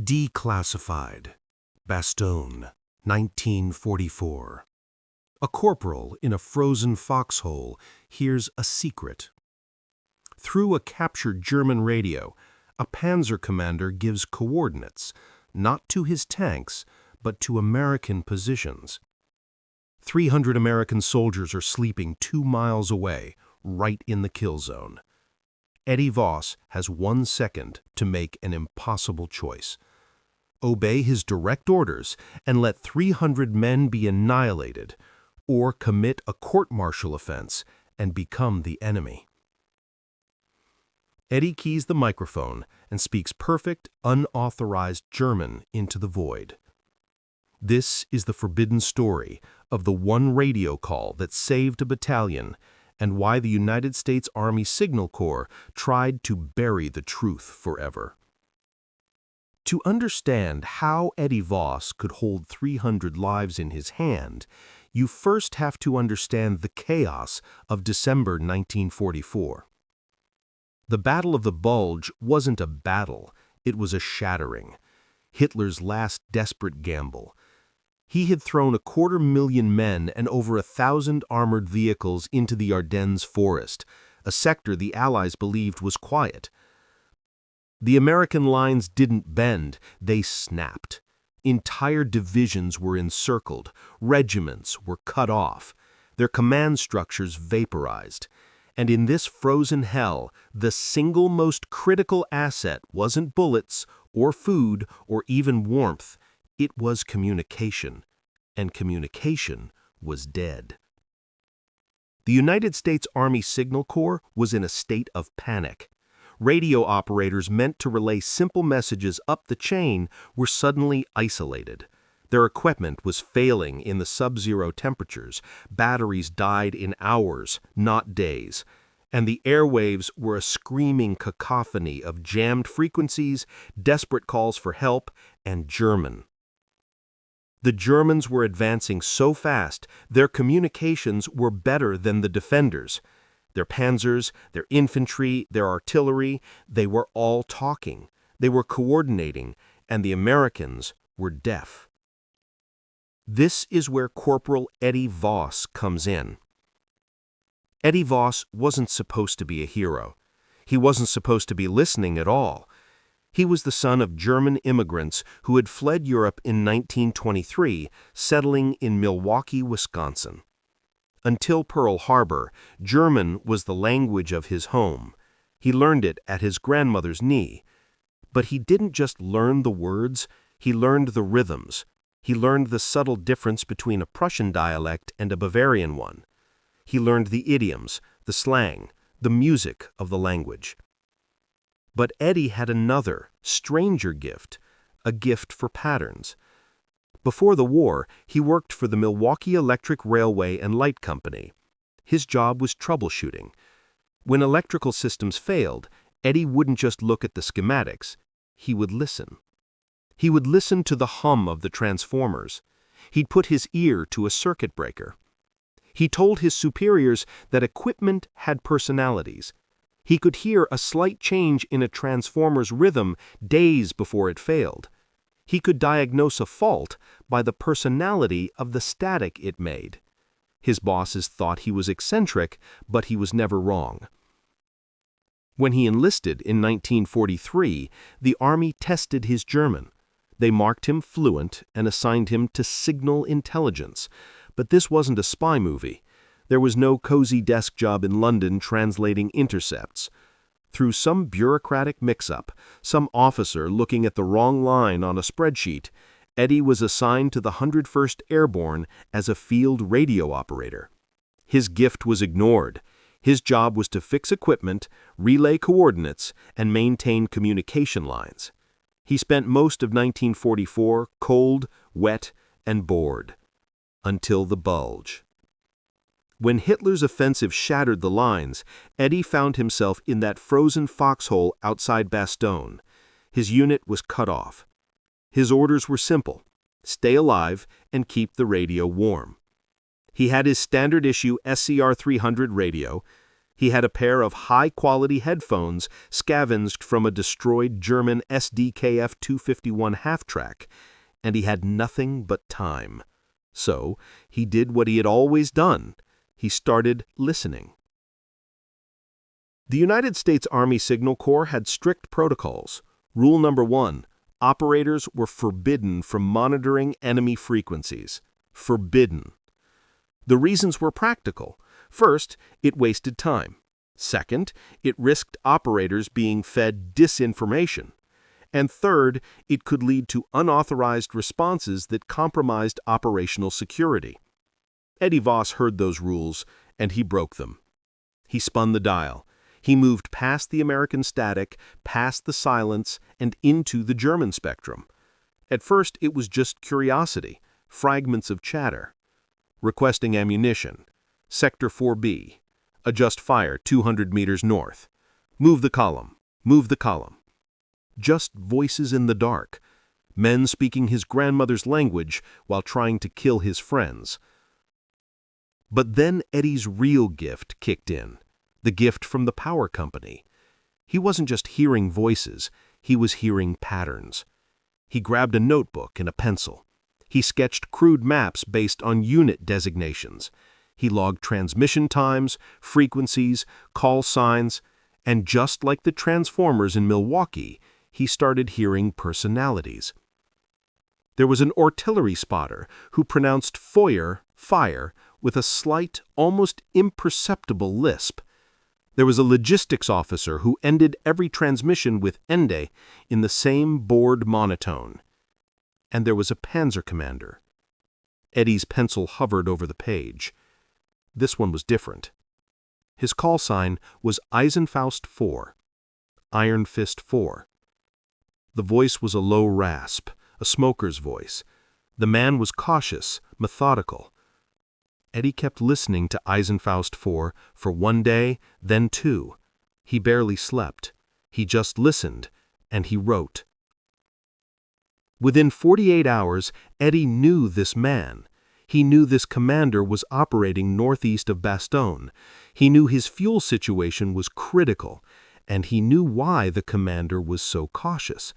Declassified. Bastogne, 1944. A corporal in a frozen foxhole hears a secret. Through a captured German radio, a Panzer commander gives coordinates, not to his tanks, but to American positions. 300 American soldiers are sleeping 2 miles away, right in the kill zone. Eddie Voss has 1 second to make an impossible choice. Obey his direct orders and let 300 men be annihilated, or commit a court-martial offense and become the enemy. Eddie keys the microphone and speaks perfect, unauthorized German into the void. This is the forbidden story of the one radio call that saved a battalion and why the United States Army Signal Corps tried to bury the truth forever. To understand how Eddie Voss could hold 300 lives in his hand, you first have to understand the chaos of December 1944. The Battle of the Bulge wasn't a battle, it was a shattering. Hitler's last desperate gamble. He had thrown 250,000 men and over 1,000 armored vehicles into the Ardennes forest, a sector the Allies believed was quiet. The American lines didn't bend, they snapped. Entire divisions were encircled, regiments were cut off, their command structures vaporized. And in this frozen hell, the single most critical asset wasn't bullets or food or even warmth. It was communication, and communication was dead. The United States Army Signal Corps was in a state of panic. Radio operators meant to relay simple messages up the chain were suddenly isolated. Their equipment was failing in the sub-zero temperatures, batteries died in hours, not days, and the airwaves were a screaming cacophony of jammed frequencies, desperate calls for help, and German. The Germans were advancing so fast, their communications were better than the defenders. Their panzers, their infantry, their artillery, they were all talking. They were coordinating, and the Americans were deaf. This is where Corporal Eddie Voss comes in. Eddie Voss wasn't supposed to be a hero. He wasn't supposed to be listening at all. He was the son of German immigrants who had fled Europe in 1923, settling in Milwaukee, Wisconsin. Until Pearl Harbor, German was the language of his home. He learned it at his grandmother's knee. But he didn't just learn the words, he learned the rhythms. He learned the subtle difference between a Prussian dialect and a Bavarian one. He learned the idioms, the slang, the music of the language. But Eddie had another, stranger gift, a gift for patterns. Before the war, he worked for the Milwaukee Electric Railway and Light Company. His job was troubleshooting. When electrical systems failed, Eddie wouldn't just look at the schematics, he would listen. He would listen to the hum of the transformers. He'd put his ear to a circuit breaker. He told his superiors that equipment had personalities. He could hear a slight change in a transformer's rhythm days before it failed. He could diagnose a fault by the personality of the static it made. His bosses thought he was eccentric, but he was never wrong. When he enlisted in 1943, the Army tested his German. They marked him fluent and assigned him to signal intelligence. But this wasn't a spy movie. There was no cozy desk job in London translating intercepts. Through some bureaucratic mix-up, some officer looking at the wrong line on a spreadsheet, Eddie was assigned to the 101st Airborne as a field radio operator. His gift was ignored. His job was to fix equipment, relay coordinates, and maintain communication lines. He spent most of 1944 cold, wet, and bored. Until the Bulge. When Hitler's offensive shattered the lines, Eddie found himself in that frozen foxhole outside Bastogne. His unit was cut off. His orders were simple: stay alive and keep the radio warm. He had his standard issue SCR 300 radio. He had a pair of high-quality headphones scavenged from a destroyed German SDKF 251 half-track, and he had nothing but time. So, he did what he had always done. He started listening. The United States Army Signal Corps had strict protocols. Rule number 1, operators were forbidden from monitoring enemy frequencies. Forbidden. The reasons were practical. First, it wasted time. Second, it risked operators being fed disinformation. And third, it could lead to unauthorized responses that compromised operational security. Eddie Voss heard those rules, and he broke them. He spun the dial. He moved past the American static, past the silence, and into the German spectrum. At first, it was just curiosity, fragments of chatter. Requesting ammunition. Sector 4B. Adjust fire 200 meters north. Move the column. Move the column. Just voices in the dark. Men speaking his grandmother's language while trying to kill his friends. But then Eddie's real gift kicked in. The gift from the power company. He wasn't just hearing voices, he was hearing patterns. He grabbed a notebook and a pencil. He sketched crude maps based on unit designations. He logged transmission times, frequencies, call signs, and just like the Transformers in Milwaukee, he started hearing personalities. There was an artillery spotter who pronounced Feuer, fire, with a slight, almost imperceptible lisp. There was a logistics officer who ended every transmission with Ende in the same bored monotone. And there was a Panzer commander. Eddie's pencil hovered over the page. This one was different. His call sign was Eisenfaust Vier, Iron Fist 4. The voice was a low rasp, a smoker's voice. The man was cautious, methodical. Eddie kept listening to Eisenfaust Vier for 1 day, then 2. He barely slept. He just listened, and he wrote. Within 48 hours, Eddie knew this man. He knew this commander was operating northeast of Bastogne. He knew his fuel situation was critical, and he knew why the commander was so cautious.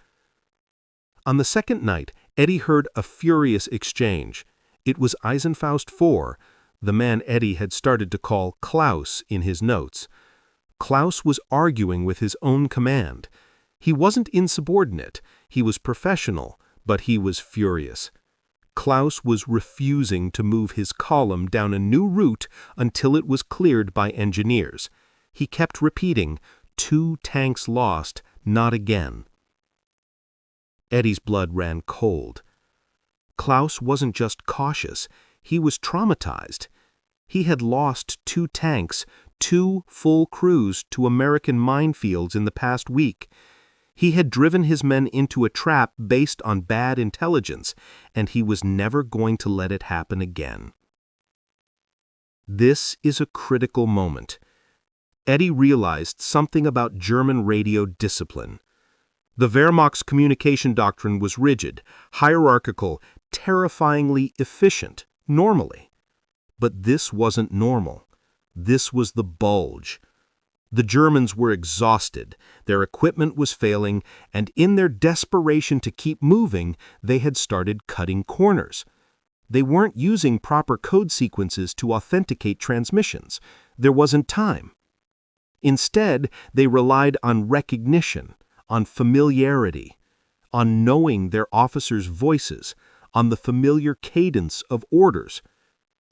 On the second night, Eddie heard a furious exchange. It was Eisenfaust Vier, the man Eddie had started to call Klaus in his notes. Klaus was arguing with his own command. He wasn't insubordinate, he was professional, but he was furious. Klaus was refusing to move his column down a new route until it was cleared by engineers. He kept repeating, 2 tanks lost, not again. Eddie's blood ran cold. Klaus wasn't just cautious, he was traumatized. He had lost 2 tanks, 2 full crews to American minefields in the past week. He had driven his men into a trap based on bad intelligence, and he was never going to let it happen again. This is a critical moment. Eddie realized something about German radio discipline. The Wehrmacht's communication doctrine was rigid, hierarchical, terrifyingly efficient, normally. But this wasn't normal. This was the Bulge. The Germans were exhausted, their equipment was failing, and in their desperation to keep moving, they had started cutting corners. They weren't using proper code sequences to authenticate transmissions. There wasn't time. Instead, they relied on recognition, on familiarity, on knowing their officers' voices, on the familiar cadence of orders.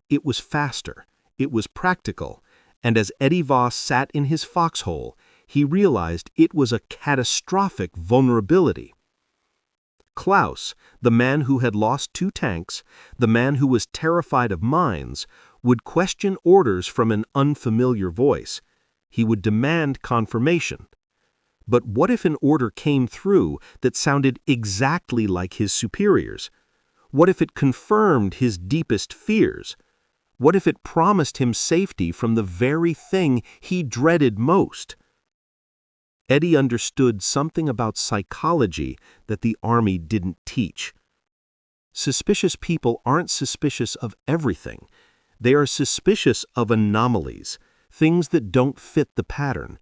It was faster, it was practical, and as Eddie Voss sat in his foxhole, he realized it was a catastrophic vulnerability. Klaus, the man who had lost 2 tanks, the man who was terrified of mines, would question orders from an unfamiliar voice. He would demand confirmation. But what if an order came through that sounded exactly like his superiors? What if it confirmed his deepest fears? What if it promised him safety from the very thing he dreaded most? Eddie understood something about psychology that the Army didn't teach. Suspicious people aren't suspicious of everything. They are suspicious of anomalies. things that don't fit the pattern.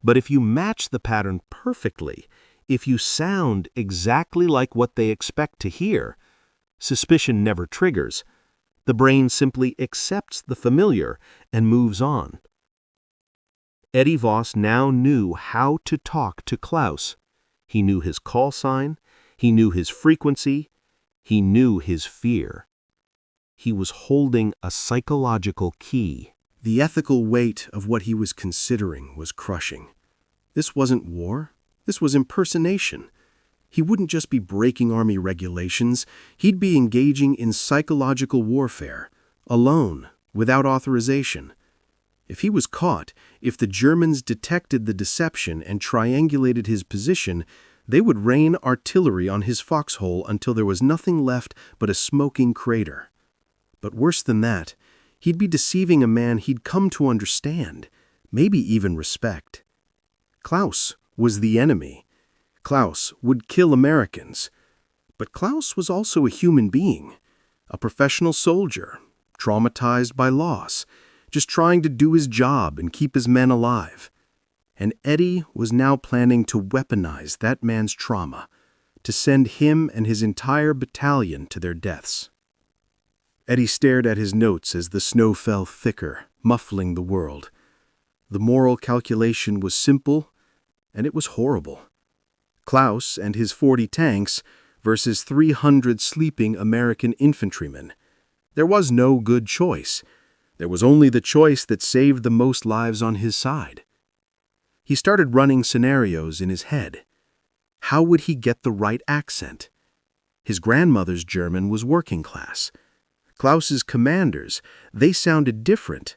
But if you match the pattern perfectly, if you sound exactly like what they expect to hear, suspicion never triggers. The brain simply accepts the familiar and moves on. Eddie Voss now knew how to talk to Klaus. He knew his call sign, he knew his frequency, he knew his fear. He was holding a psychological key. The ethical weight of what he was considering was crushing. This wasn't war. This was impersonation. He wouldn't just be breaking army regulations. He'd be engaging in psychological warfare, alone, without authorization. If he was caught, if the Germans detected the deception and triangulated his position, they would rain artillery on his foxhole until there was nothing left but a smoking crater. But worse than that, he'd be deceiving a man he'd come to understand, maybe even respect. Klaus was the enemy. Klaus would kill Americans. But Klaus was also a human being, a professional soldier, traumatized by loss, just trying to do his job and keep his men alive. And Eddie was now planning to weaponize that man's trauma, to send him and his entire battalion to their deaths. Eddie stared at his notes as the snow fell thicker, muffling the world. The moral calculation was simple, and it was horrible. Klaus and his 40 tanks versus 300 sleeping American infantrymen. There was no good choice. There was only the choice that saved the most lives on his side. He started running scenarios in his head. How would he get the right accent? His grandmother's German was working class. Klaus's commanders, they sounded different,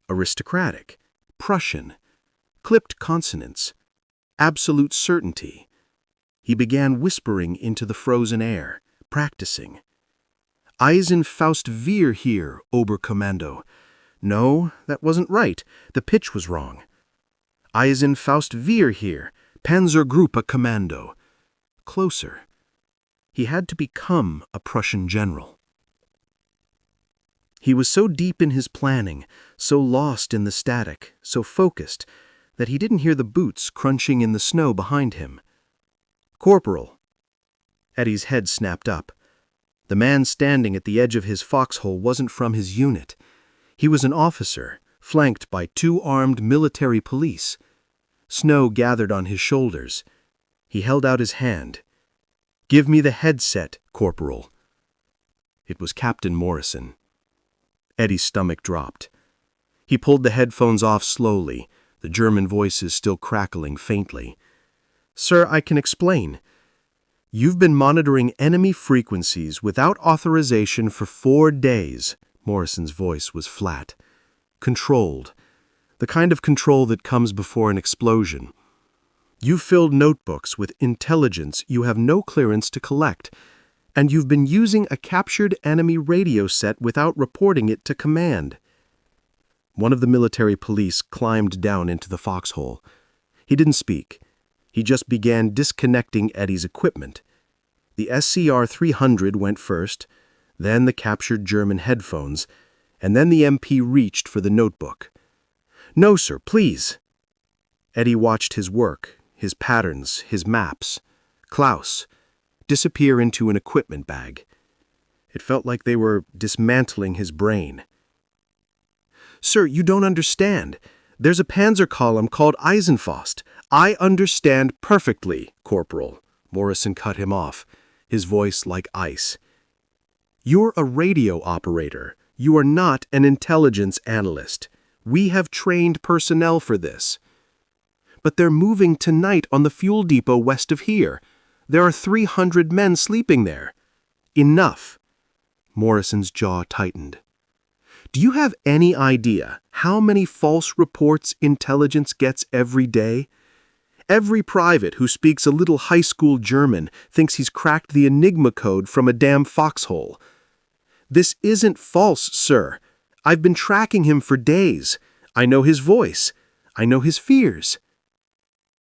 aristocratic, Prussian, clipped consonants, absolute certainty. He began whispering into the frozen air, practicing. Eisenfaust Vier here, Oberkommando. No, that wasn't right. The pitch was wrong. Eisenfaust Vier here, Panzer Kommando. Closer. He had to become a Prussian general. He was so deep in his planning, so lost in the static, so focused, that he didn't hear the boots crunching in the snow behind him. Corporal. Eddie's head snapped up. The man standing at the edge of his foxhole wasn't from his unit. He was an officer, flanked by 2 armed military police. Snow gathered on his shoulders. He held out his hand. "Give me the headset, Corporal." It was Captain Morrison. Eddie's stomach dropped. He pulled the headphones off slowly, the German voices still crackling faintly. "Sir, I can explain. You've been monitoring enemy frequencies without authorization for 4 days." Morrison's voice was flat. "Controlled. The kind of control that comes before an explosion. You've filled notebooks with intelligence you have no clearance to collect, and you've been using a captured enemy radio set without reporting it to command." One of the military police climbed down into the foxhole. He didn't speak. He just began disconnecting Eddie's equipment. The SCR 300 went first, then the captured German headphones, and then the MP reached for the notebook. "No, sir, please." Eddie watched his work, his patterns, his maps. Klaus disappear into an equipment bag. It felt like they were dismantling his brain. "Sir, you don't understand. There's a Panzer column called Eisenfaust. I understand perfectly, Corporal." Morrison cut him off, his voice like ice. "You're a radio operator. You are not an intelligence analyst. We have trained personnel for this." "But they're moving tonight on the fuel depot west of here. There are 300 men sleeping there." "Enough." Morrison's jaw tightened. "Do you have any idea how many false reports intelligence gets every day? Every private who speaks a little high school German thinks he's cracked the Enigma code from a damn foxhole. This isn't false, sir. I've been tracking him for days. I know his voice. I know his fears."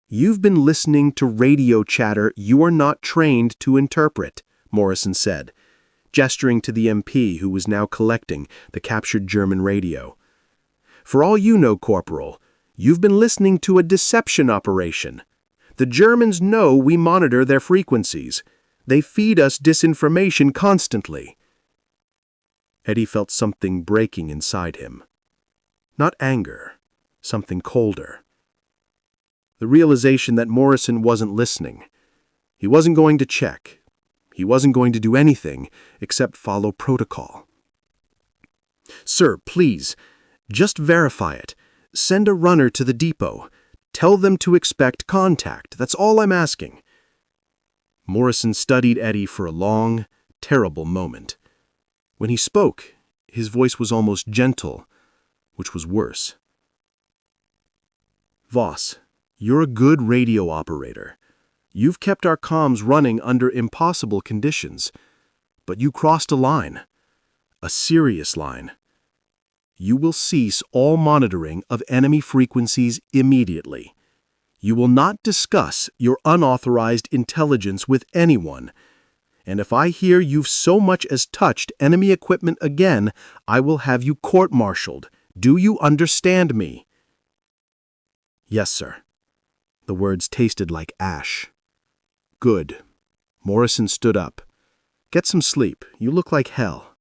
"You've been listening to radio chatter you are not trained to interpret," Morrison said, gesturing to the MP who was now collecting the captured German radio. For all you know, Corporal, you've been listening to a deception operation. The Germans know we monitor their frequencies. They feed us disinformation constantly." Eddie felt something breaking inside him. Not anger, something colder. The realization that Morrison wasn't listening. He wasn't going to check. He wasn't going to do anything except follow protocol. "Sir, please, just verify it. Send a runner to the depot. Tell them to expect contact. That's all I'm asking." Morrison studied Eddie for a long, terrible moment. When he spoke, his voice was almost gentle, which was worse. "Voss, you're a good radio operator. You've kept our comms running under impossible conditions, but you crossed a line, a serious line. You will cease all monitoring of enemy frequencies immediately. You will not discuss your unauthorized intelligence with anyone. And if I hear you've so much as touched enemy equipment again, I will have you court-martialed. Do you understand me?" "Yes, sir." The words tasted like ash. "Good." Morrison stood up. "Get some sleep. You look like hell."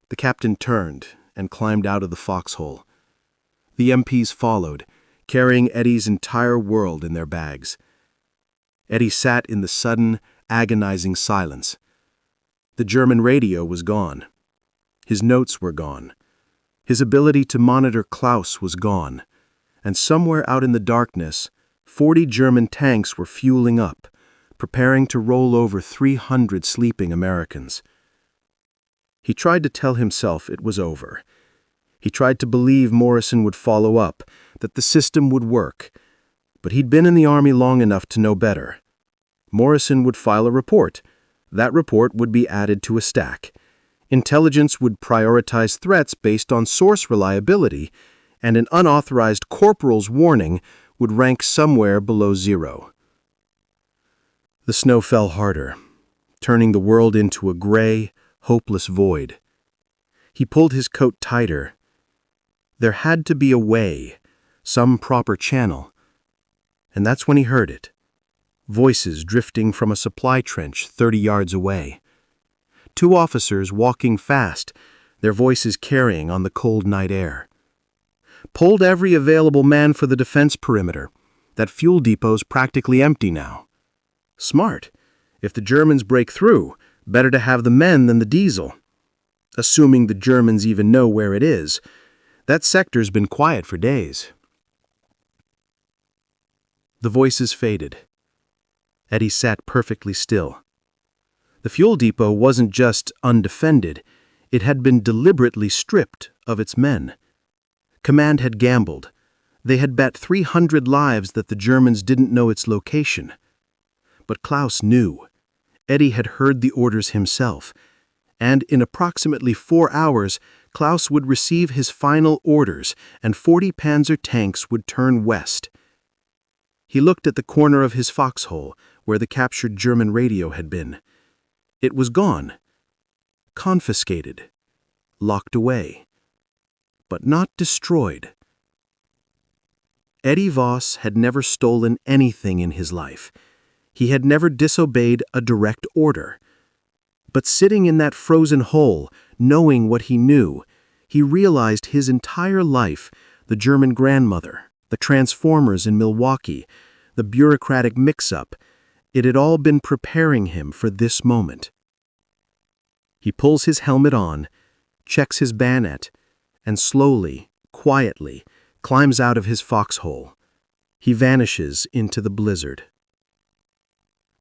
The captain turned and climbed out of the foxhole. The MPs followed, carrying Eddie's entire world in their bags. Eddie sat in the sudden, agonizing silence. The German radio was gone. His notes were gone. His ability to monitor Klaus was gone. And somewhere out in the darkness, 40 German tanks were fueling up, preparing to roll over 300 sleeping Americans. He tried to tell himself it was over. He tried to believe Morrison would follow up, that the system would work. But he'd been in the army long enough to know better. Morrison would file a report. That report would be added to a stack. Intelligence would prioritize threats based on source reliability, and an unauthorized corporal's warning would rank somewhere below 0. The snow fell harder, turning the world into a gray, hopeless void. He pulled his coat tighter. There had to be a way, some proper channel. And that's when he heard it. Voices drifting from a supply trench 30 yards away. 2 officers walking fast, their voices carrying on the cold night air. "Pulled every available man for the defense perimeter. That fuel depot's practically empty now." Smart. If the Germans break through, better to have the men than the diesel. Assuming the Germans even know where it is. That sector's been quiet for days. The voices faded. Eddie sat perfectly still. The fuel depot wasn't just undefended, it had been deliberately stripped of its men. Command had gambled. They had bet 300 lives that the Germans didn't know its location. But Klaus knew. Eddie had heard the orders himself, and in approximately 4 hours, Klaus would receive his final orders and 40 Panzer tanks would turn west. He looked at the corner of his foxhole where the captured German radio had been. It was gone. Confiscated. Locked away. But not destroyed. Eddie Voss had never stolen anything in his life. He had never disobeyed a direct order. But sitting in that frozen hole, knowing what he knew, he realized his entire life, the German grandmother, the transformers in Milwaukee, the bureaucratic mix-up, it had all been preparing him for this moment. He pulls his helmet on, checks his bayonet, and slowly, quietly, climbs out of his foxhole. He vanishes into the blizzard.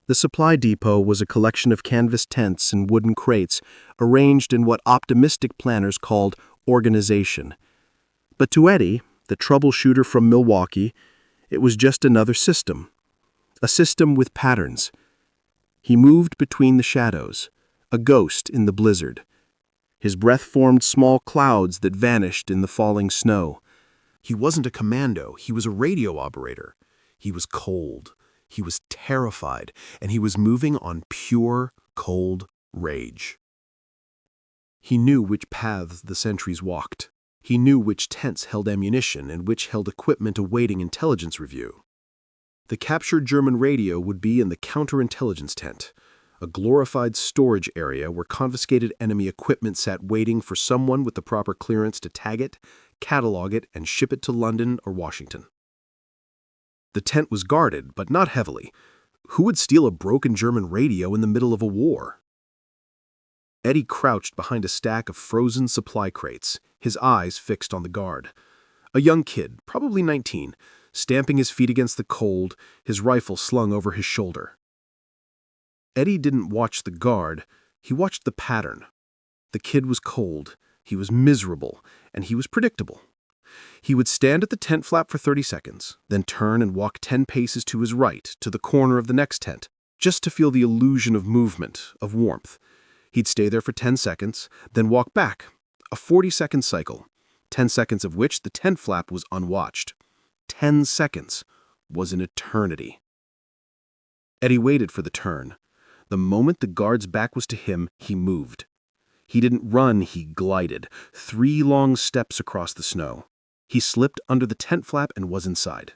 The supply depot was a collection of canvas tents and wooden crates arranged in what optimistic planners called organization. But to Eddie, the troubleshooter from Milwaukee, it was just another system. A system with patterns. He moved between the shadows, a ghost in the blizzard. His breath formed small clouds that vanished in the falling snow. He wasn't a commando, he was a radio operator. He was cold, he was terrified, and he was moving on pure, cold rage. He knew which paths the sentries walked. He knew which tents held ammunition and which held equipment awaiting intelligence review. The captured German radio would be in the counterintelligence tent, a glorified storage area where confiscated enemy equipment sat waiting for someone with the proper clearance to tag it, catalog it, and ship it to London or Washington. The tent was guarded, but not heavily. Who would steal a broken German radio in the middle of a war? Eddie crouched behind a stack of frozen supply crates, his eyes fixed on the guard. A young kid, probably 19, stamping his feet against the cold, his rifle slung over his shoulder. Eddie didn't watch the guard, he watched the pattern. The kid was cold, he was miserable, and he was predictable. He would stand at the tent flap for 30 seconds, then turn and walk 10 paces to his right, to the corner of the next tent, just to feel the illusion of movement, of warmth. He'd stay there for 10 seconds, then walk back, a 40-second cycle, 10 seconds of which the tent flap was unwatched. 10 seconds was an eternity. Eddie waited for the turn. The moment the guard's back was to him, he moved. He didn't run, he glided, 3 long steps across the snow. He slipped under the tent flap and was inside.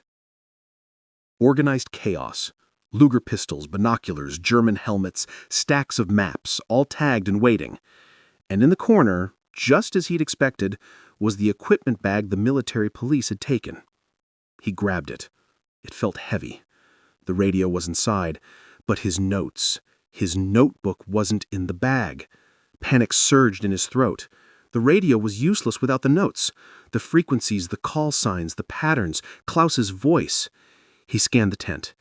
Organized chaos. Luger pistols, binoculars, German helmets, stacks of maps, all tagged and waiting. And in the corner, just as he'd expected, was the equipment bag the military police had taken. He grabbed it. It felt heavy. The radio was inside, but his notes, his notebook wasn't in the bag. Panic surged in his throat. The radio was useless without the notes, the frequencies, the call signs, the patterns, Klaus's voice. He scanned the tent.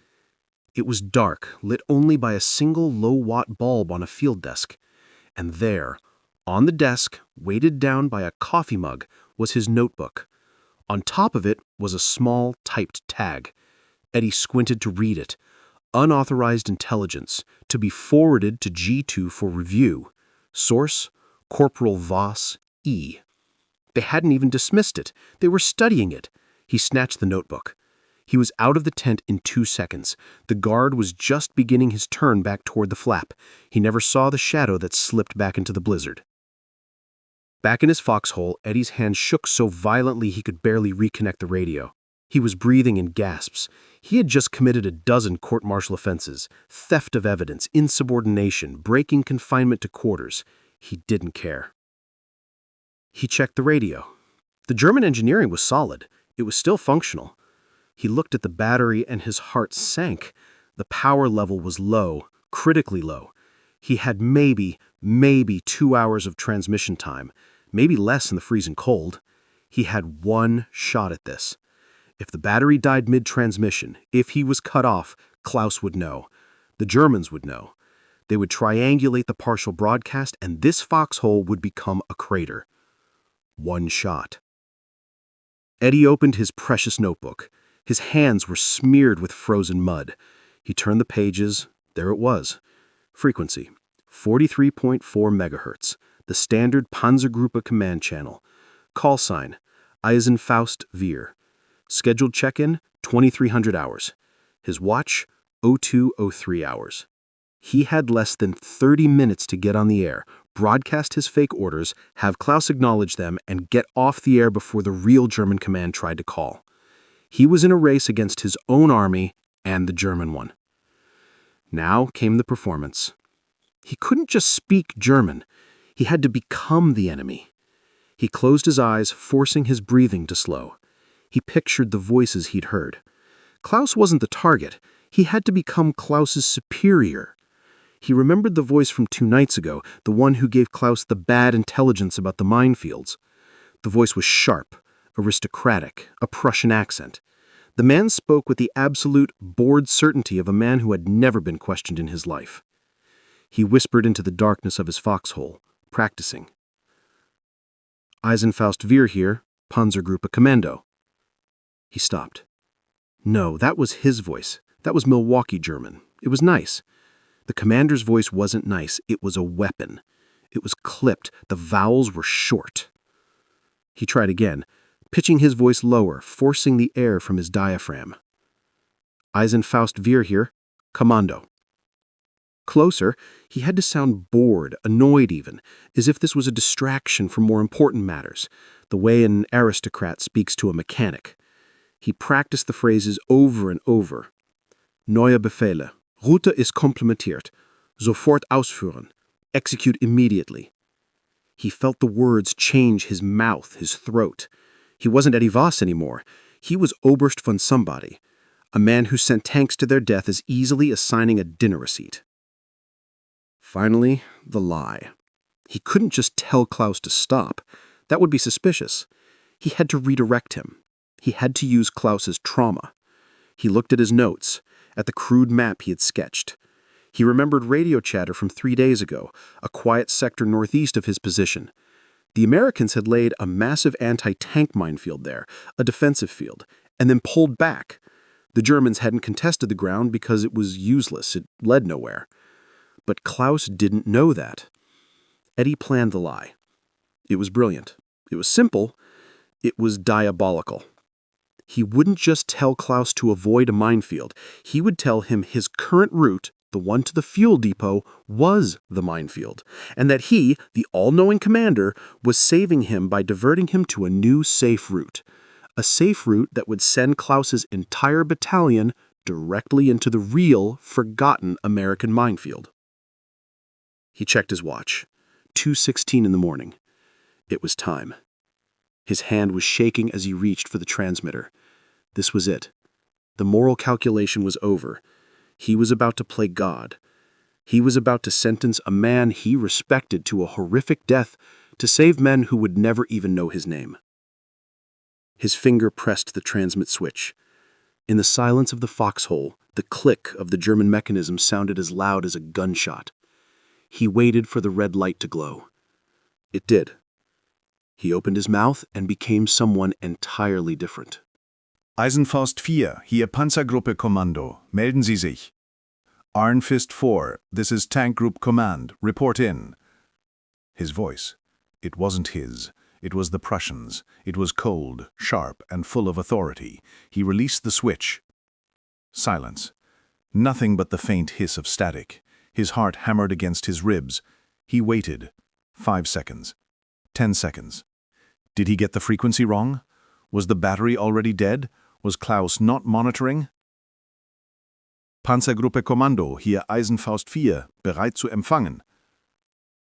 It was dark, lit only by a single low-watt bulb on a field desk. And there, on the desk, weighted down by a coffee mug, was his notebook. On top of it was a small, typed tag. Eddie squinted to read it. Unauthorized intelligence, to be forwarded to G2 for review. Source, Corporal Voss, E. They hadn't even dismissed it. They were studying it. He snatched the notebook. He was out of the tent in 2 seconds. The guard was just beginning his turn back toward the flap. He never saw the shadow that slipped back into the blizzard. Back in his foxhole, Eddie's hand shook so violently he could barely reconnect the radio. He was breathing in gasps. He had just committed a dozen court-martial offenses, theft of evidence, insubordination, breaking confinement to quarters. He didn't care. He checked the radio. The German engineering was solid. It was still functional. He looked at the battery and his heart sank. The power level was low, critically low. He had maybe 2 hours of transmission time, maybe less in the freezing cold. He had one shot at this. If the battery died mid-transmission, if he was cut off, Klaus would know. The Germans would know. They would triangulate the partial broadcast, and this foxhole would become a crater. One shot. Eddie opened his precious notebook. His hands were smeared with frozen mud. He turned the pages. There it was. Frequency, 43.4 megahertz, the standard Panzer command channel. Call sign, Eisenfaust Vier. Scheduled check-in, 2300 hours. His watch, 0203 hours. He had less than 30 minutes to get on the air, broadcast his fake orders, have Klaus acknowledge them, and get off the air before the real German command tried to call. He was in a race against his own army and the German one. Now came the performance. He couldn't just speak German. He had to become the enemy. He closed his eyes, forcing his breathing to slow. He pictured the voices he'd heard. Klaus wasn't the target. He had to become Klaus's superior. He remembered the voice from 2 nights ago, the one who gave Klaus the bad intelligence about the minefields. The voice was sharp, aristocratic, a Prussian accent. The man spoke with the absolute, bored certainty of a man who had never been questioned in his life. He whispered into the darkness of his foxhole, practicing. Eisenfaust Vier here, Panzer Commando. He stopped. No, that was his voice. That was Milwaukee German. It was nice. The commander's voice wasn't nice. It was a weapon. It was clipped. The vowels were short. He tried again, pitching his voice lower, forcing the air from his diaphragm. Eisenfaust Vier here, Commando. closer, he had to sound bored, annoyed even, as if this was a distraction from more important matters, the way an aristocrat speaks to a mechanic. He practiced the phrases over and over. Neue Befehle. Route ist komplementiert. Sofort ausführen. Execute immediately. He felt the words change his mouth, his throat. He wasn't Eddie Voss anymore. He was Oberst von somebody, a man who sent tanks to their death as easily as signing a dinner receipt. Finally, the lie. He couldn't just tell Klaus to stop. That would be suspicious. He had to redirect him. He had to use Klaus's trauma. He looked at his notes, at the crude map he had sketched. He remembered radio chatter from 3 days ago, a quiet sector northeast of his position. The Americans had laid a massive anti-tank minefield there, a defensive field, and then pulled back. The Germans hadn't contested the ground because it was useless, it led nowhere. But Klaus didn't know that. Eddie planned the lie. It was brilliant. It was simple. It was diabolical. He wouldn't just tell Klaus to avoid a minefield. He would tell him his current route, the one to the fuel depot, was the minefield, and that he, the all-knowing commander, was saving him by diverting him to a new safe route. A safe route that would send Klaus's entire battalion directly into the real, forgotten American minefield. He checked his watch. 2:16 in the morning. It was time. His hand was shaking as he reached for the transmitter. This was it. The moral calculation was over. He was about to play God. He was about to sentence a man he respected to a horrific death to save men who would never even know his name. His finger pressed the transmit switch. In the silence of the foxhole, the click of the German mechanism sounded as loud as a gunshot. He waited for the red light to glow. It did. He opened his mouth and became someone entirely different. Eisenfaust Vier, hier Panzergruppe Kommando. Melden Sie sich. Eisenfaust Vier, this is Tank Group Command. Report in. His voice. It wasn't his. It was the Prussians. It was cold, sharp, and full of authority. He released the switch. Silence. Nothing but the faint hiss of static. His heart hammered against his ribs. He waited. 5 seconds. 10 seconds. Did he get the frequency wrong? Was the battery already dead? Was Klaus not monitoring? Panzergruppe Kommando, hier Eisenfaust Vier, bereit zu empfangen.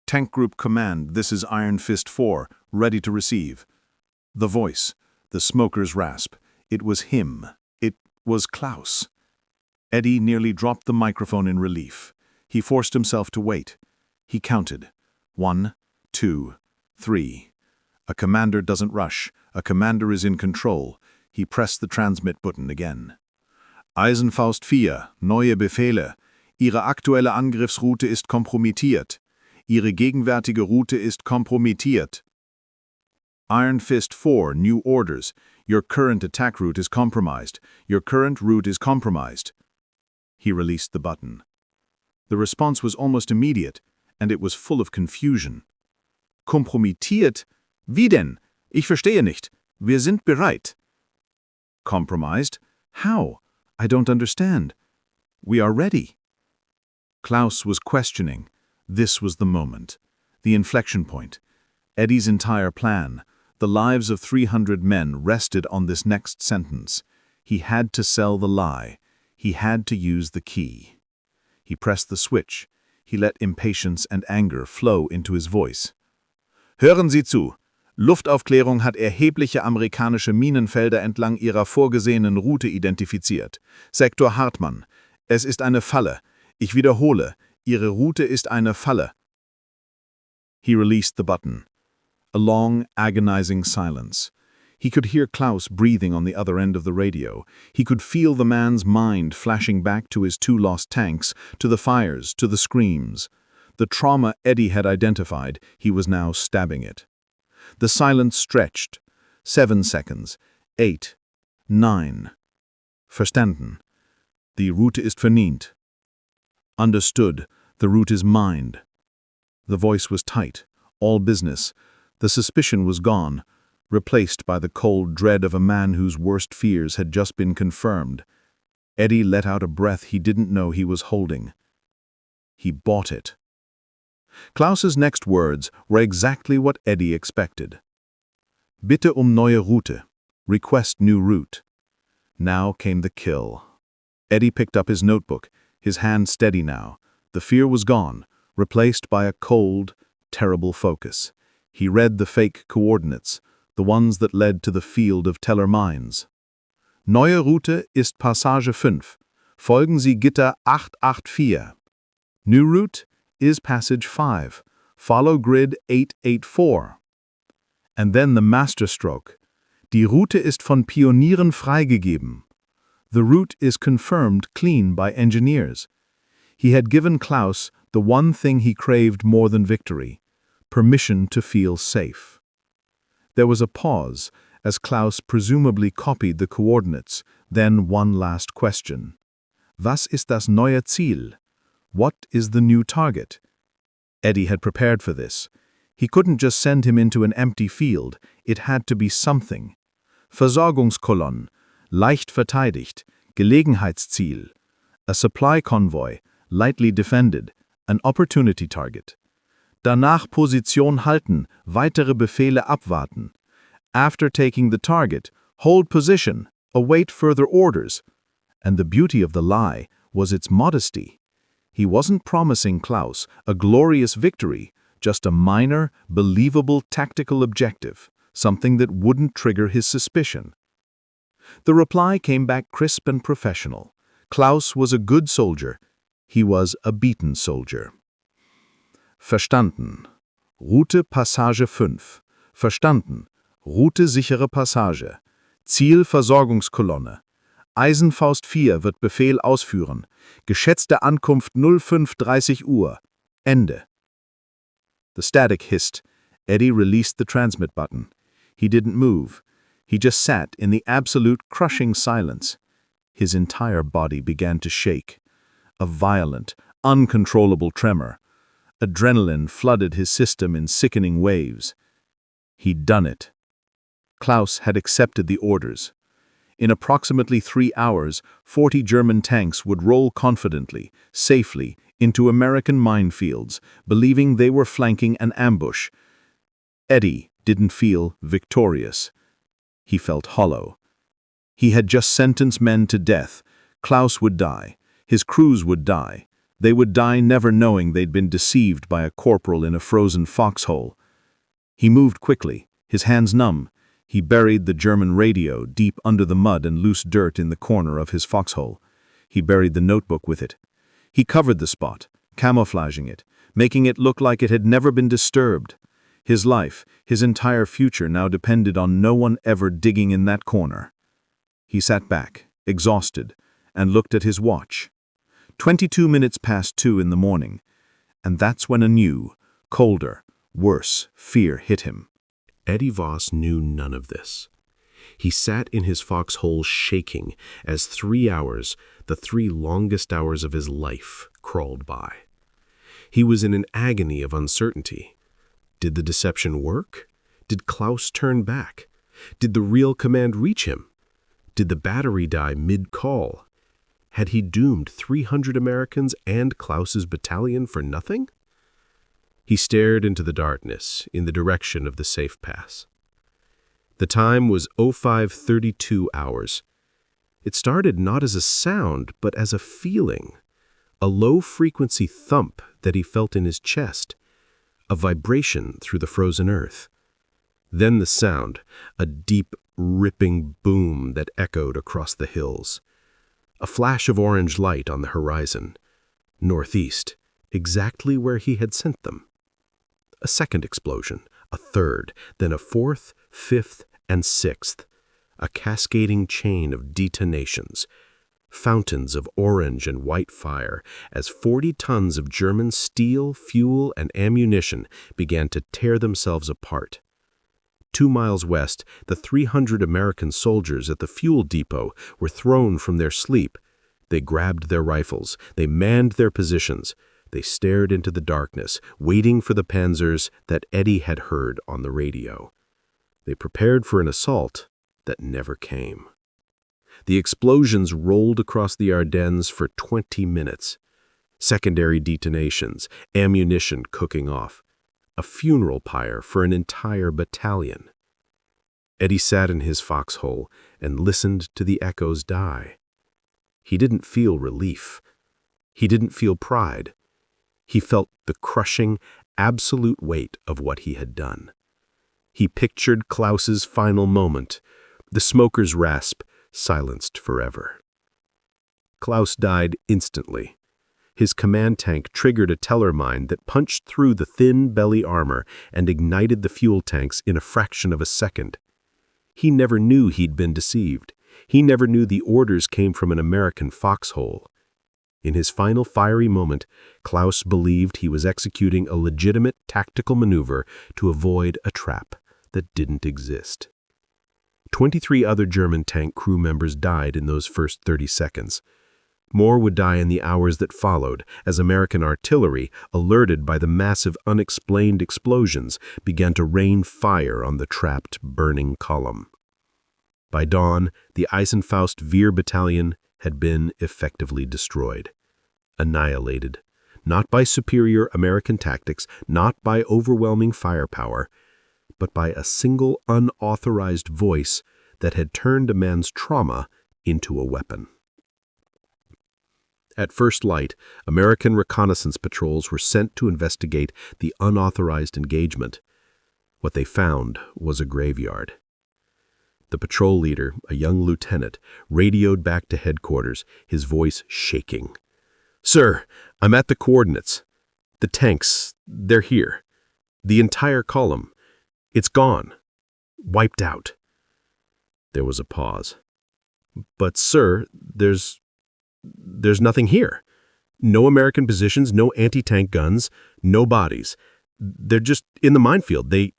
Tank Group Command, this is Iron Fist 4, ready to receive. The voice, the smoker's rasp. It was him. It was Klaus. Eddie nearly dropped the microphone in relief. He forced himself to wait. He counted. 1, 2, 3. A commander doesn't rush. A commander is in control. He pressed the transmit button again. Eisenfaust Vier, neue Befehle. Ihre aktuelle Angriffsroute ist kompromittiert. Ihre gegenwärtige Route ist kompromittiert. Iron Fist 4, new orders. Your current attack route is compromised. Your current route is compromised. He released the button. The response was almost immediate, and it was full of confusion. Kompromittiert? Wie denn? Ich verstehe nicht. Wir sind bereit. Compromised? How? I don't understand. We are ready. Klaus was questioning. This was the moment. The inflection point. Eddie's entire plan. The lives of 300 men rested on this next sentence. He had to sell the lie. He had to use the key. He pressed the switch. He let impatience and anger flow into his voice. Hören Sie zu. Luftaufklärung hat erhebliche amerikanische Minenfelder entlang ihrer vorgesehenen Route identifiziert. Sektor Hartmann. Es ist eine Falle. Ich wiederhole, Ihre Route ist eine Falle. He released the button. A long, agonizing silence. He could hear Klaus breathing on the other end of the radio. He could feel the man's mind flashing back to his 2 lost tanks, to the fires, to the screams. The trauma Eddie had identified, he was now stabbing it. The silence stretched. 7 seconds. 8. 9. Verstanden. Die Route ist verdient. Understood. The route is mined. The voice was tight. All business. The suspicion was gone, replaced by the cold dread of a man whose worst fears had just been confirmed. Eddie let out a breath he didn't know he was holding. He bought it. Klaus's next words were exactly what Eddie expected. Bitte neue Route. Request new route. Now came the kill. Eddie picked up his notebook, his hand steady now. The fear was gone, replaced by a cold, terrible focus. He read the fake coordinates, the ones that led to the field of Teller mines. Neue Route ist Passage 5. Folgen Sie Gitter 884. New route is Passage 5. Follow grid 884. And then the masterstroke. Die Route ist von Pionieren freigegeben. The route is confirmed clean by engineers. He had given Klaus the one thing he craved more than victory, permission to feel safe. There was a pause as Klaus presumably copied the coordinates, then one last question. Was ist das neue Ziel? What is the new target? Eddie had prepared for this. He couldn't just send him into an empty field. It had to be something. Versorgungskolonne, leicht verteidigt, Gelegenheitsziel, a supply convoy, lightly defended, an opportunity target. Danach Position halten, weitere Befehle abwarten. After taking the target, hold position, await further orders. And the beauty of the lie was its modesty. He wasn't promising Klaus a glorious victory, just a minor, believable tactical objective, something that wouldn't trigger his suspicion. The reply came back crisp and professional. Klaus was a good soldier. He was a beaten soldier. Verstanden. Route Passage 5. Verstanden. Route sichere Passage. Ziel Versorgungskolonne. Eisenfaust Vier wird Befehl ausführen. Geschätzte Ankunft 05:30 Uhr. Ende. The static hissed. Eddie released the transmit button. He didn't move. He just sat in the absolute crushing silence. His entire body began to shake. A violent, uncontrollable tremor. Adrenaline flooded his system in sickening waves. He'd done it. Klaus had accepted the orders. In approximately 3 hours, 40 German tanks would roll confidently, safely, into American minefields, believing they were flanking an ambush. Eddie didn't feel victorious. He felt hollow. He had just sentenced men to death. Klaus would die. His crews would die. They would die never knowing they'd been deceived by a corporal in a frozen foxhole. He moved quickly, his hands numb. He buried the German radio deep under the mud and loose dirt in the corner of his foxhole. He buried the notebook with it. He covered the spot, camouflaging it, making it look like it had never been disturbed. His life, his entire future now depended on no one ever digging in that corner. He sat back, exhausted, and looked at his watch. 22 minutes past 2 in the morning. And that's when a new, colder, worse fear hit him. Eddie Voss knew none of this. He sat in his foxhole shaking as 3 hours, the 3 longest hours of his life, crawled by. He was in an agony of uncertainty. Did the deception work? Did Klaus turn back? Did the real command reach him? Did the battery die mid-call? Had he doomed 300 Americans and Klaus's battalion for nothing? He stared into the darkness in the direction of the safe pass. The time was 05:32 hours. It started not as a sound, but as a feeling, a low-frequency thump that he felt in his chest, a vibration through the frozen earth. Then the sound, a deep, ripping boom that echoed across the hills. A flash of orange light on the horizon, northeast, exactly where he had sent them. A second explosion, a third, then a fourth, fifth, and sixth, a cascading chain of detonations, fountains of orange and white fire as 40 tons of German steel, fuel, and ammunition began to tear themselves apart. 2 miles west, the 300 American soldiers at the fuel depot were thrown from their sleep. They grabbed their rifles, they manned their positions. They stared into the darkness, waiting for the Panzers that Eddie had heard on the radio. They prepared for an assault that never came. The explosions rolled across the Ardennes for 20 minutes. Secondary detonations, ammunition cooking off. A funeral pyre for an entire battalion. Eddie sat in his foxhole and listened to the echoes die. He didn't feel relief. He didn't feel pride. He felt the crushing, absolute weight of what he had done. He pictured Klaus's final moment, the smoker's rasp silenced forever. Klaus died instantly. His command tank triggered a teller mine that punched through the thin belly armor and ignited the fuel tanks in a fraction of a second. He never knew he'd been deceived. He never knew the orders came from an American foxhole. In his final fiery moment, Klaus believed he was executing a legitimate tactical maneuver to avoid a trap that didn't exist. 23 other German tank crew members died in those first 30 seconds. More would die in the hours that followed as American artillery, alerted by the massive unexplained explosions, began to rain fire on the trapped, burning column. By dawn, the Eisenfaust Vier battalion had been effectively destroyed, annihilated, not by superior American tactics, not by overwhelming firepower, but by a single unauthorized voice that had turned a man's trauma into a weapon. At first light, American reconnaissance patrols were sent to investigate the unauthorized engagement. What they found was a graveyard. The patrol leader, a young lieutenant, radioed back to headquarters, his voice shaking. "Sir, I'm at the coordinates. The tanks, they're here. The entire column. It's gone. Wiped out." There was a pause. "But, sir, there's nothing here. No American positions, no anti-tank guns, no bodies. They're just in the minefield. They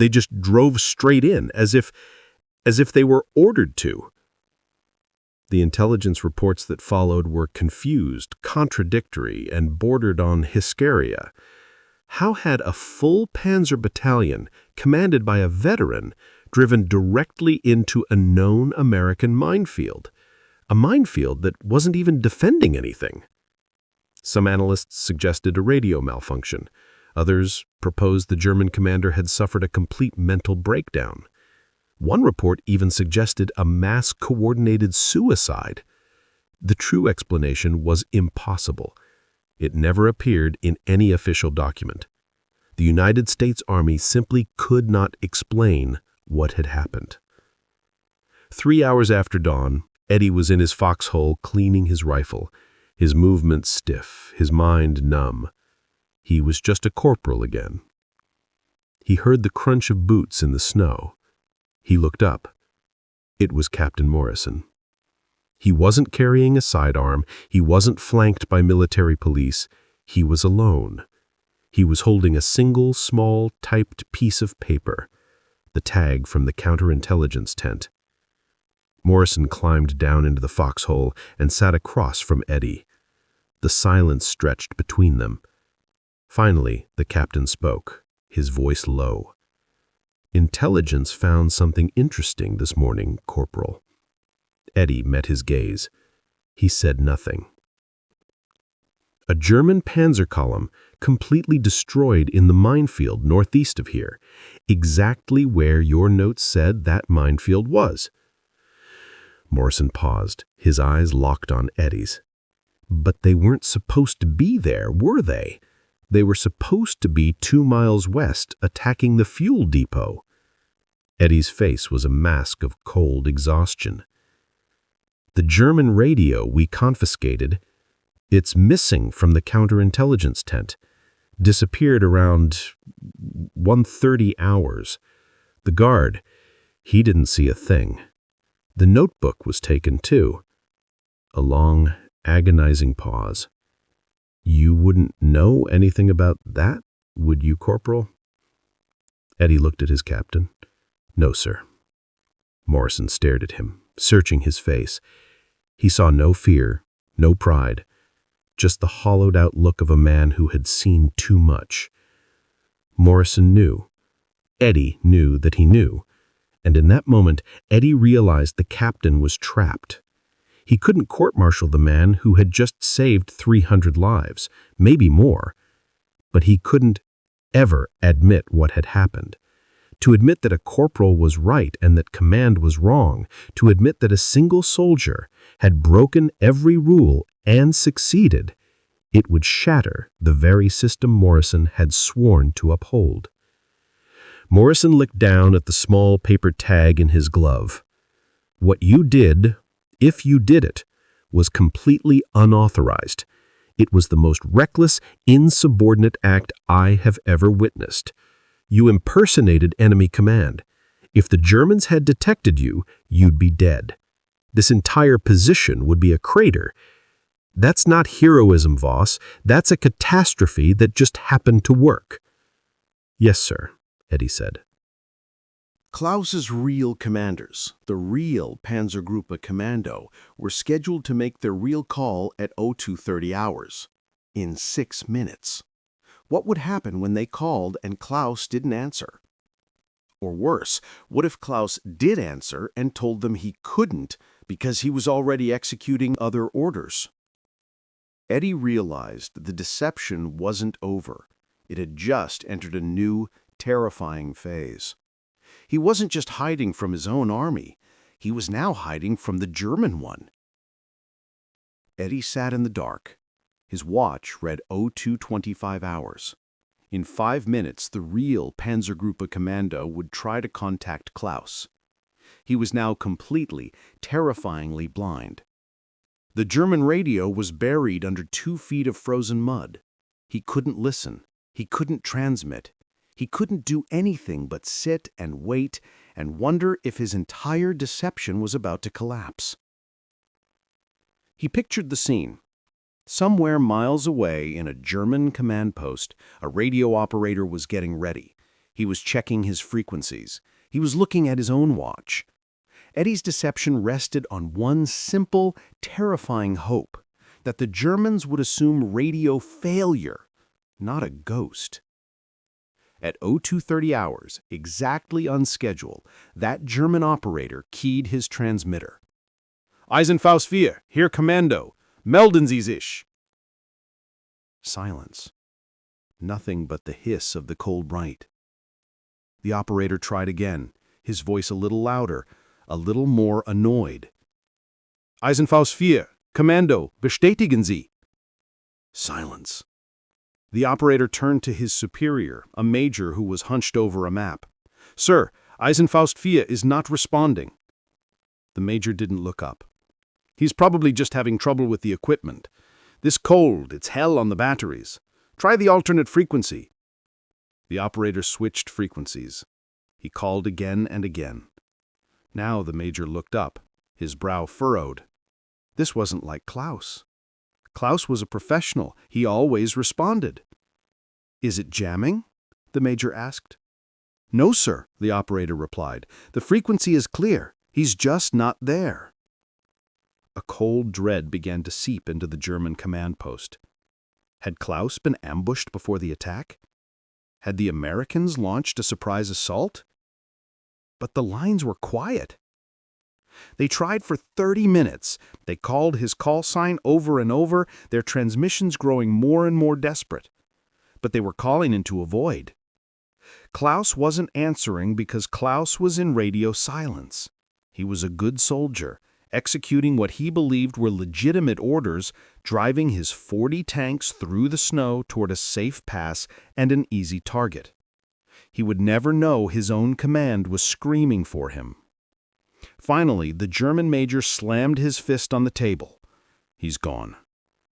just drove straight in, as if they were ordered to." The intelligence reports that followed were confused, contradictory, and bordered on hysteria. How had a full Panzer battalion, commanded by a veteran, driven directly into a known American minefield? A minefield that wasn't even defending anything. Some analysts suggested a radio malfunction. Others proposed the German commander had suffered a complete mental breakdown. One report even suggested a mass-coordinated suicide. The true explanation was impossible. It never appeared in any official document. The United States Army simply could not explain what had happened. 3 hours after dawn, Eddie was in his foxhole cleaning his rifle, his movements stiff, his mind numb. He was just a corporal again. He heard the crunch of boots in the snow. He looked up. It was Captain Morrison. He wasn't carrying a sidearm. He wasn't flanked by military police. He was alone. He was holding a single, small, typed piece of paper, the tag from the counterintelligence tent. Morrison climbed down into the foxhole and sat across from Eddie. The silence stretched between them. Finally, the captain spoke, his voice low. "Intelligence found something interesting this morning, Corporal." Eddie met his gaze. He said nothing. "A German Panzer column completely destroyed in the minefield northeast of here, exactly where your notes said that minefield was." Morrison paused, his eyes locked on Eddie's. "But they weren't supposed to be there, were they? They were supposed to be 2 miles west, attacking the fuel depot." Eddie's face was a mask of cold exhaustion. "The German radio we confiscated, it's missing from the counterintelligence tent. Disappeared around 1:30 hours. The guard, he didn't see a thing. The notebook was taken too." A long, agonizing pause. "You wouldn't know anything about that, would you, Corporal?" Eddie looked at his captain. "No, sir." Morrison stared at him, searching his face. He saw no fear, no pride, just the hollowed-out look of a man who had seen too much. Morrison knew. Eddie knew that he knew. And in that moment, Eddie realized the captain was trapped. He couldn't court-martial the man who had just saved 300 lives, maybe more. But he couldn't ever admit what had happened. To admit that a corporal was right and that command was wrong, to admit that a single soldier had broken every rule and succeeded, it would shatter the very system Morrison had sworn to uphold. Morrison looked down at the small paper tag in his glove. What you did, if you did it, was completely unauthorized. It was the most reckless, insubordinate act I have ever witnessed. You impersonated enemy command. If the Germans had detected you, you'd be dead. This entire position would be a crater. That's not heroism, Voss. That's a catastrophe that just happened to work. Yes, sir, Eddie said. Klaus's real commanders, the real Panzergruppe Commando, were scheduled to make their real call at 0230 hours, in 6 minutes. What would happen when they called and Klaus didn't answer? Or worse, what if Klaus did answer and told them he couldn't because he was already executing other orders? Eddie realized the deception wasn't over. It had just entered a new, terrifying phase. He wasn't just hiding from his own army. He was now hiding from the German one. Eddie sat in the dark. His watch read 0225 hours. In 5 minutes, the real Panzergruppe Commando would try to contact Klaus. He was now completely, terrifyingly blind. The German radio was buried under 2 feet of frozen mud. He couldn't listen. He couldn't transmit. He couldn't do anything but sit and wait and wonder if his entire deception was about to collapse. He pictured the scene. Somewhere miles away in a German command post, a radio operator was getting ready. He was checking his frequencies. He was looking at his own watch. Eddie's deception rested on one simple, terrifying hope, that the Germans would assume radio failure, not a ghost. At 0230 hours, exactly on schedule, that German operator keyed his transmitter. Eisenfaust Vier, hier Kommando. Melden Sie sich. Silence. Nothing but the hiss of the cold night. The operator tried again, his voice a little louder, a little more annoyed. Eisenfaust Vier, Kommando, bestätigen Sie. Silence. The operator turned to his superior, a major who was hunched over a map. Sir, Eisenfaust Vier is not responding. The major didn't look up. He's probably just having trouble with the equipment. This cold, it's hell on the batteries. Try the alternate frequency. The operator switched frequencies. He called again and again. Now the major looked up, his brow furrowed. This wasn't like Klaus. Klaus was a professional. He always responded. Is it jamming? The major asked. No, sir, the operator replied. The frequency is clear. He's just not there. A cold dread began to seep into the German command post. Had Klaus been ambushed before the attack? Had the Americans launched a surprise assault? But the lines were quiet. They tried for 30 minutes. They called his call sign over and over, their transmissions growing more and more desperate. But they were calling into a void. Klaus wasn't answering because Klaus was in radio silence. He was a good soldier, executing what he believed were legitimate orders, driving his 40 tanks through the snow toward a safe pass and an easy target. He would never know his own command was screaming for him. Finally, the German major slammed his fist on the table. He's gone.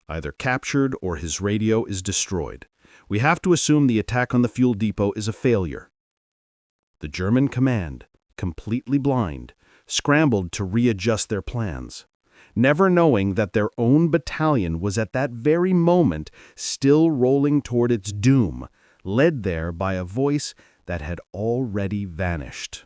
Either captured or his radio is destroyed. We have to assume the attack on the fuel depot is a failure. The German command, completely blind, scrambled to readjust their plans, never knowing that their own battalion was at that very moment still rolling toward its doom, led there by a voice that had already vanished.